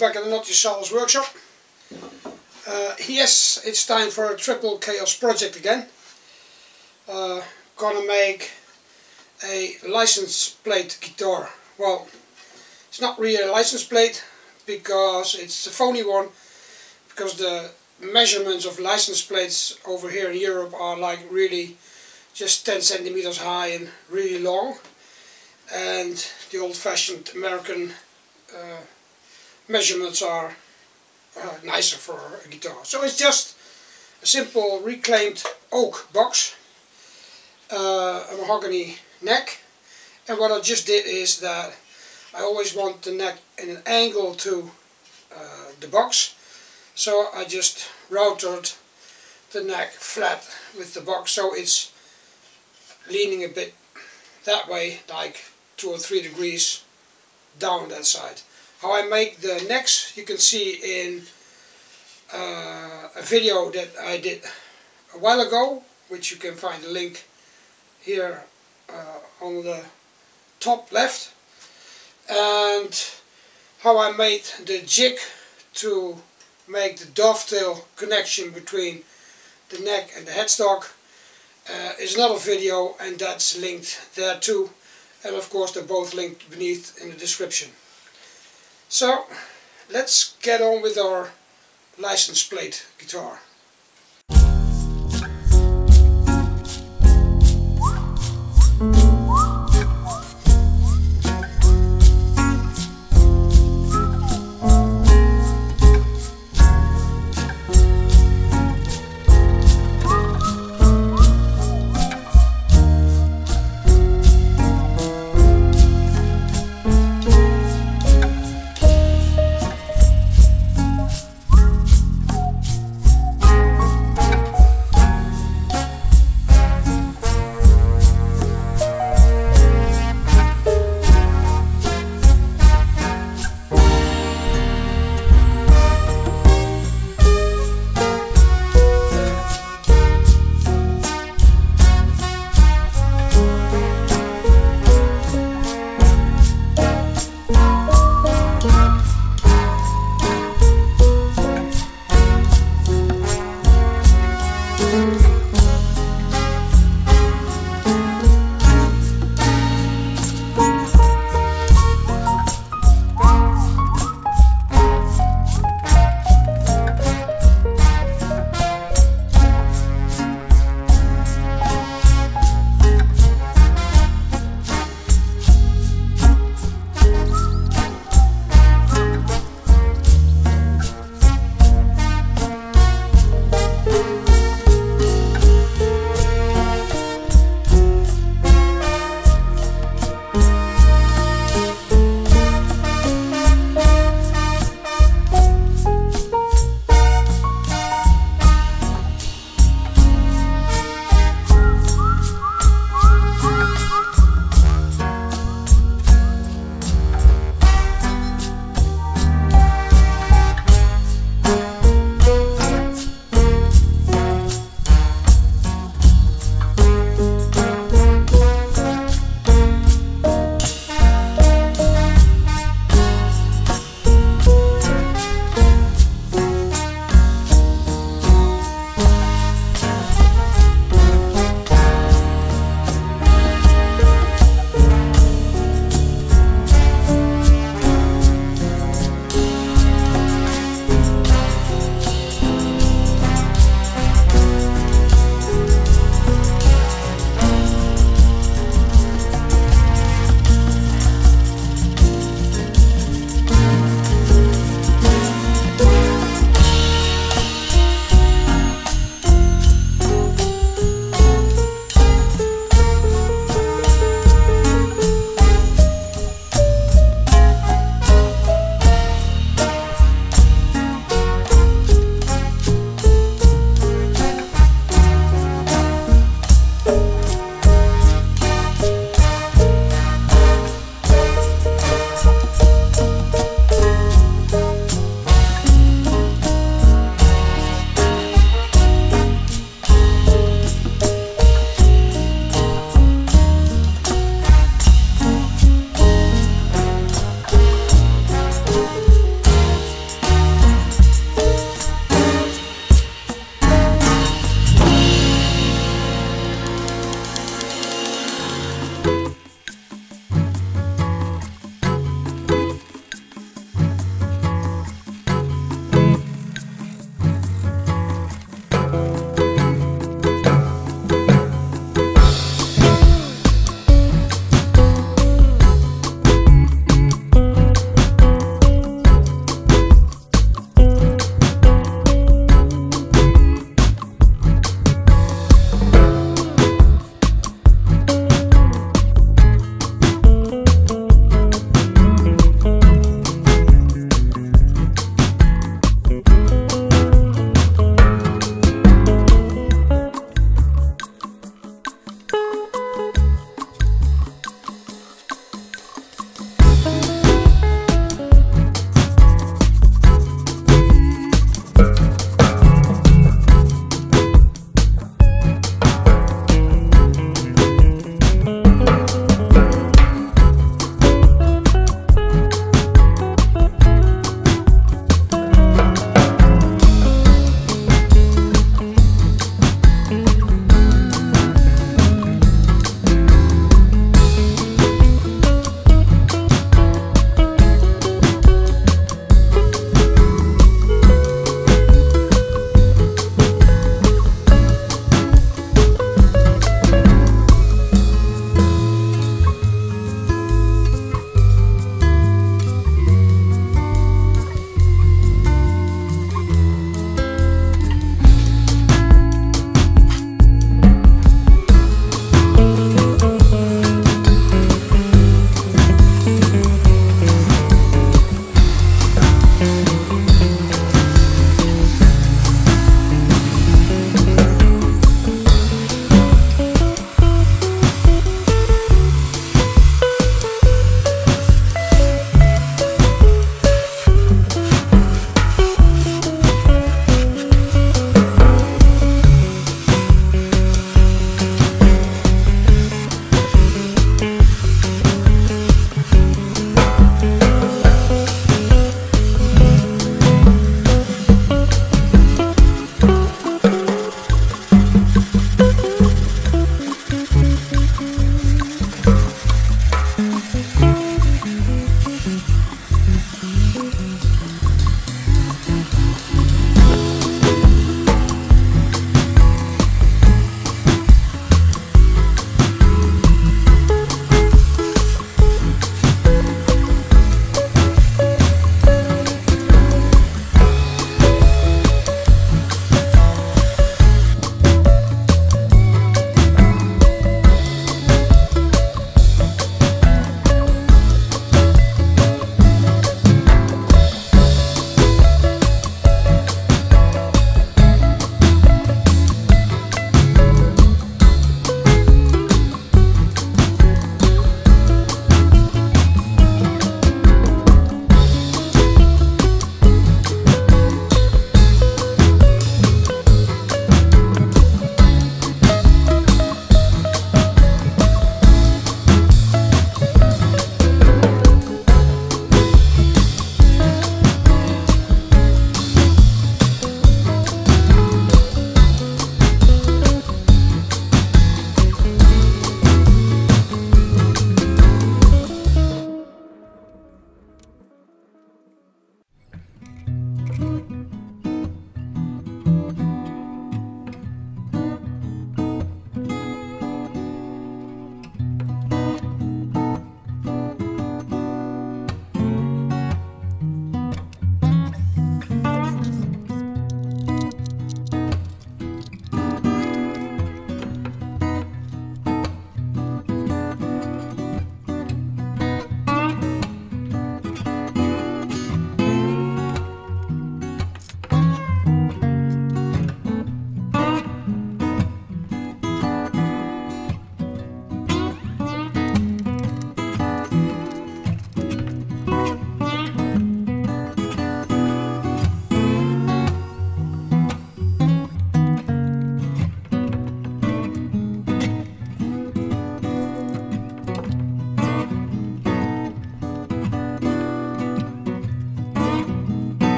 back at the Just Sawdust workshop. Yes, it's time for a triple chaos project again. Gonna make a license plate guitar. Well, it's not really a license plate because it's a phony one, because the measurements of license plates over here in Europe are like really just 10 centimeters high and really long, and the old-fashioned American measurements are nicer for a guitar. So it's just a simple reclaimed oak box, a mahogany neck, and what I just did is that I always want the neck in an angle to the box, so I just routed the neck flat with the box, so it's leaning a bit that way, like 2 or 3 degrees down that side. How I make the necks you can see in a video that I did a while ago, which you can find a link here on the top left, and how I made the jig to make the dovetail connection between the neck and the headstock is another video, and that's linked there too, and of course they're both linked beneath in the description. So let's get on with our license plate guitar.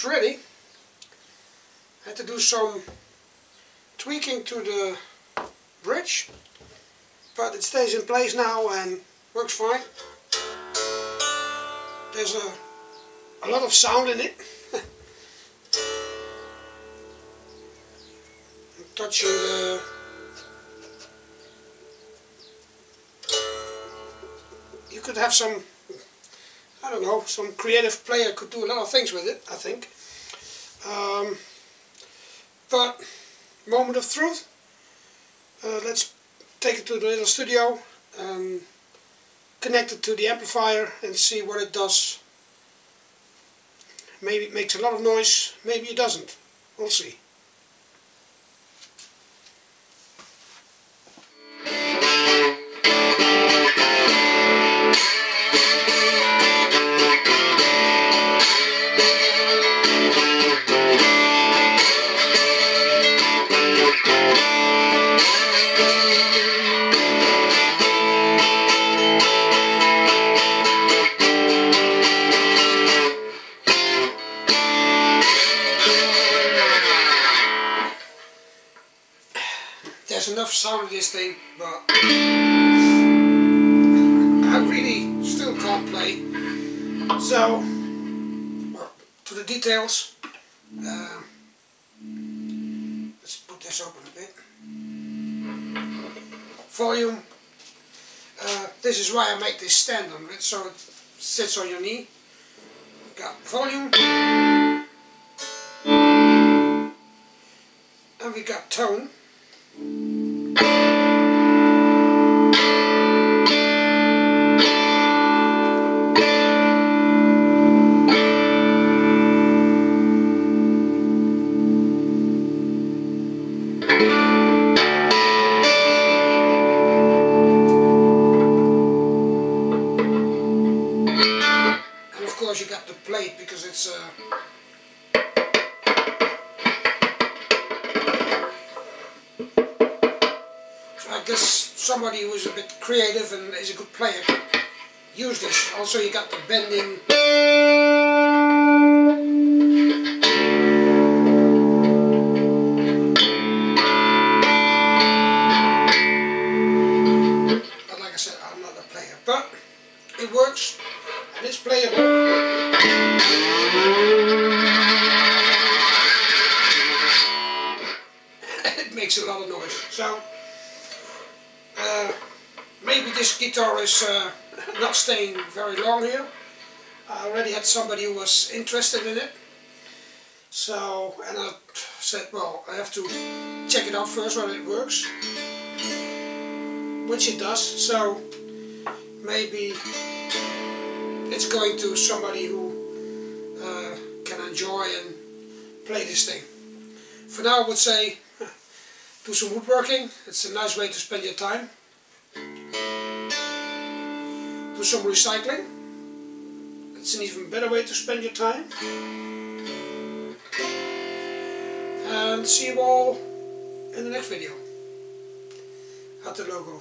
worked ready. I had to do some tweaking to the bridge, but it stays in place now and works fine. There's a lot of sound in it. I'm touching the you could have some, I don't know, some creative player could do a lot of things with it, I think. But moment of truth, let's take it to the little studio and connect it to the amplifier and see what it does. Maybe it makes a lot of noise, maybe it doesn't. We'll see. There's enough sound in this thing, but I really still can't play. So, to the details, let's put this open a bit. Volume, this is why I make this stand on it, so it sits on your knee. Got volume, and we got tone. And of course you got the plate because it's I guess somebody who is a bit creative and is a good player could use this. Also you got the bending. But like I said, I'm not a player. But it works and it's playable. It makes a lot of noise. So maybe this guitar is not staying very long here. I already had somebody who was interested in it. So, and I said, well, I have to check it out first whether it works. Which it does, so maybe it's going to somebody who can enjoy and play this thing. For now I would say, do some woodworking, it's a nice way to spend your time. Do some recycling, it's an even better way to spend your time. And see you all in the next video. At the logo.